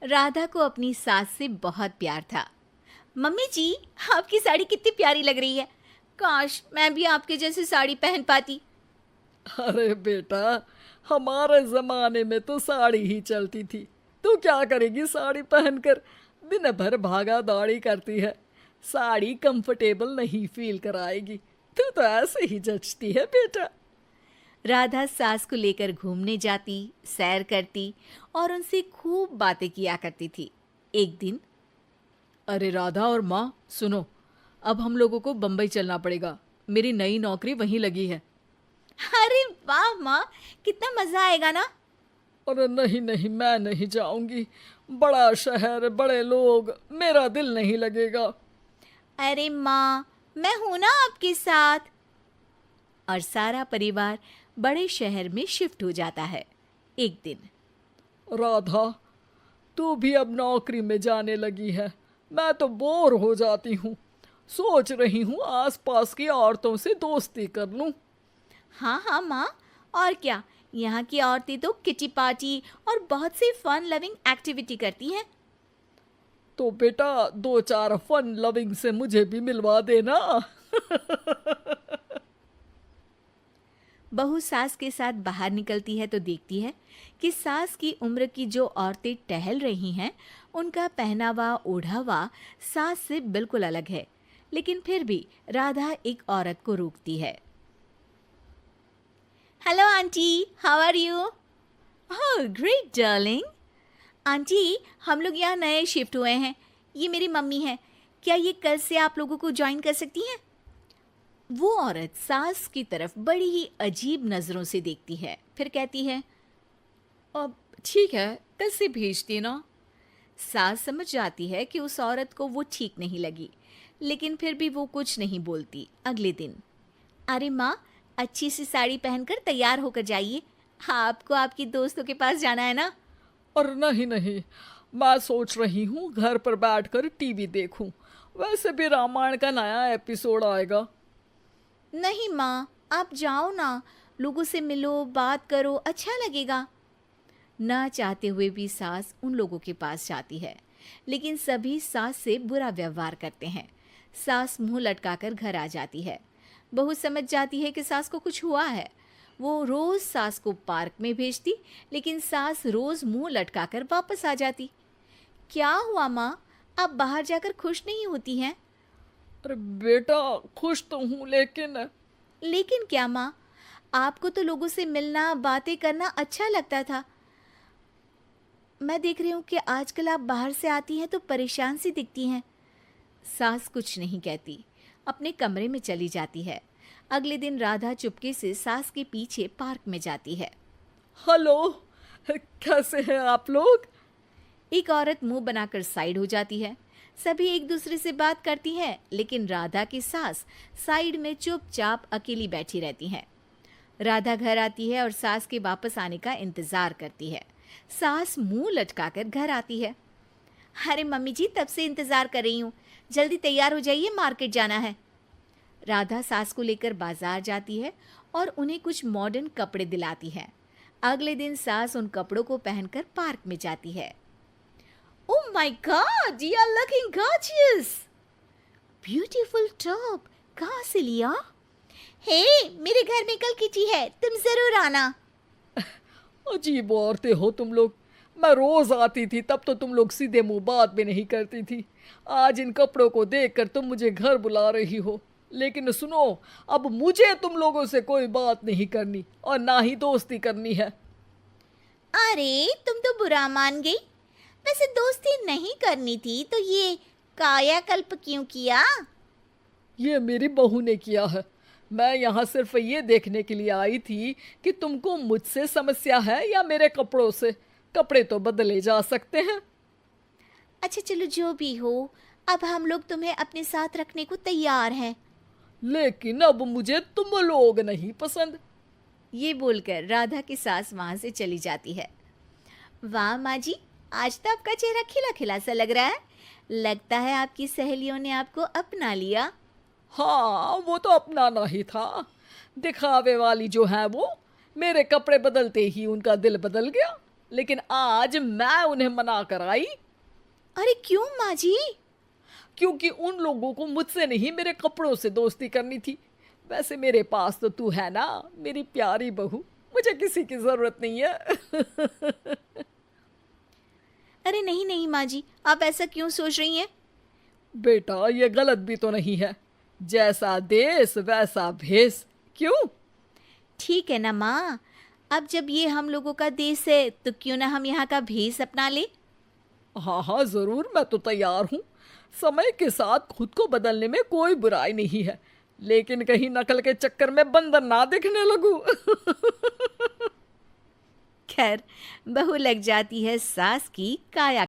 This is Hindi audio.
राधा को अपनी सास से बहुत प्यार था। मम्मी जी, आपकी साड़ी कितनी प्यारी लग रही है। काश मैं भी आपके जैसी साड़ी पहन पाती। अरे बेटा, हमारे जमाने में तो साड़ी ही चलती थी। तू क्या करेगी साड़ी पहनकर? दिन भर भागा दौड़ी करती है। साड़ी कंफर्टेबल नहीं फील कराएगी। तू तो ऐसे ही जचती है बेटा। राधा सास को लेकर घूमने जाती, सैर करती और उनसे खूब बातें किया करती थी। एक दिन, अरे राधा और माँ सुनो, अब हम लोगों को बम्बई चलना पड़ेगा। मेरी नई नौकरी वहीं लगी है। अरे वाह माँ, कितना मजा आएगा ना। अरे नहीं नहीं, मैं नहीं जाऊंगी। बड़ा शहर, बड़े लोग, मेरा दिल नहीं लगेगा। अरे माँ, मैं हूं ना आपके साथ। और सारा परिवार बड़े शहर में शिफ्ट हो जाता है। एक दिन, राधा, तू भी अब नौकरी में जाने लगी है। मैं तो बोर हो जाती हूँ। सोच रही हूँ आसपास की औरतों से दोस्ती कर लूँ। हाँ हाँ माँ, और क्या, यहाँ की औरतें तो किटी पार्टी और बहुत सी फन लविंग एक्टिविटी करती हैं। तो बेटा, दो चार फन लविंग से मुझे भी मिलवा देना। बहू सास के साथ बाहर निकलती है तो देखती है कि सास की उम्र की जो औरतें टहल रही हैं, उनका पहनावा ओढ़ावा सास से बिल्कुल अलग है। लेकिन फिर भी राधा एक औरत को रोकती है। Hello aunty, how are you? Oh great darling. Aunty, हम लोग यहाँ नए शिफ्ट हुए हैं। ये मेरी मम्मी है। क्या ये कल से आप लोगों को ज्वाइन कर सकती हैं? वो औरत सास की तरफ बड़ी ही अजीब नज़रों से देखती है, फिर कहती है, अब ठीक है, कल से भेज देना। सास समझ जाती है कि उस औरत को वो ठीक नहीं लगी, लेकिन फिर भी वो कुछ नहीं बोलती। अगले दिन, अरे माँ, अच्छी सी साड़ी पहनकर तैयार होकर जाइए। आपको आपकी दोस्तों के पास जाना है ना। और नहीं नहीं, मैं सोच रही हूँ घर पर बैठकर टीवी देखूं। वैसे भी रामायण का नया एपिसोड आएगा। नहीं माँ, आप जाओ ना, लोगों से मिलो, बात करो, अच्छा लगेगा। ना चाहते हुए भी सास उन लोगों के पास जाती है, लेकिन सभी सास से बुरा व्यवहार करते हैं। सास मुंह लटकाकर घर आ जाती है। बहू समझ जाती है कि सास को कुछ हुआ है। वो रोज सास को पार्क में भेजती, लेकिन सास रोज मुंह लटकाकर वापस आ जाती। क्या हुआ माँ, आप बाहर जाकर खुश नहीं होती हैं? अरे बेटा, खुश तो हूँ लेकिन। लेकिन क्या माँ, आपको तो लोगों से मिलना, बातें करना अच्छा लगता था। मैं देख रही हूँ कि आजकल आप बाहर से आती हैं तो परेशान सी दिखती हैं। सास कुछ नहीं कहती, अपने कमरे में चली जाती है। अगले दिन राधा चुपके से सास के पीछे पार्क में जाती है। हेलो, कैसे हैं आप लोग? एक औरत मुंह बनाकर साइड हो जाती है। सभी एक दूसरे से बात करती हैं, लेकिन राधा की सास साइड में चुपचाप अकेली बैठी रहती हैं। राधा घर आती है और सास के वापस आने का इंतजार करती है। सास मुंह लटकाकर घर आती है। अरे मम्मी जी, तब से इंतजार कर रही हूँ, जल्दी तैयार हो जाइए, मार्केट जाना है। राधा सास को लेकर बाजार जाती है और उन्हें कुछ मॉडर्न कपड़े दिलाती है। अगले दिन सास उन कपड़ों को पहनकर पार्क में जाती है। Oh my God, you are looking gorgeous. Beautiful top, कहाँ से लिया? हे, मेरे घर में कल किटी है, तुम जरूर आना। अजीब औरतें हो तुम लोग। मैं रोज आती थी तब तो तुम लोग सीधे मुंह बात भी नहीं करती थी। आज इन कपड़ों को देखकर तुम मुझे घर बुला रही हो। लेकिन सुनो, अब मुझे तुम लोगों से कोई बात नहीं करनी और ना ही दोस्ती करनी है। अरे तुम तो बुरा मान गई। वैसे दोस्ती नहीं करनी थी तो ये कायाकल्प क्यों किया? ये मेरी बहू ने किया है। मैं यहाँ सिर्फ ये देखने के लिए आई थी कि तुमको मुझसे समस्या है या मेरे कपड़ों से। कपड़े तो बदले जा सकते हैं। अच्छा चलो, जो भी हो, अब हम लोग तुम्हें अपने साथ रखने को तैयार हैं। लेकिन अब मुझे तुम लोग नहीं पसंद। ये बोलकर राधा की सास वहां से चली जाती है। वाह माँ जी, आज तो आपका चेहरा खिला खिला सा लग रहा है। लगता है आपकी सहेलियों ने आपको अपना लिया। हाँ, वो तो अपनाना ही था। दिखावे वाली जो है वो, मेरे कपड़े बदलते ही उनका दिल बदल गया। लेकिन आज मैं उन्हें मना कर आई, अरे क्यों माँ जी? क्योंकि उन लोगों को मुझसे नहीं मेरे कपड़ों से दोस्ती करनी थी। वैसे मेरे पास तो तू है ना, मेरी प्यारी बहू, मुझे किसी की जरूरत नहीं है। अरे नहीं नहीं माँ जी, आप ऐसा क्यों सोच रही हैं? बेटा ये गलत भी तो नहीं है, जैसा देश वैसा भेष। क्यों? ठीक है ना माँ, अब जब ये हम लोगों का देश है तो क्यों ना हम यहाँ का भेष अपना ले। हाँ हाँ जरूर, मैं तो तैयार हूँ। समय के साथ खुद को बदलने में कोई बुराई नहीं है, लेकिन कहीं नकल के चक्कर में बंदर ना दिखने लगूं। खैर, बहू लग जाती है सास की काया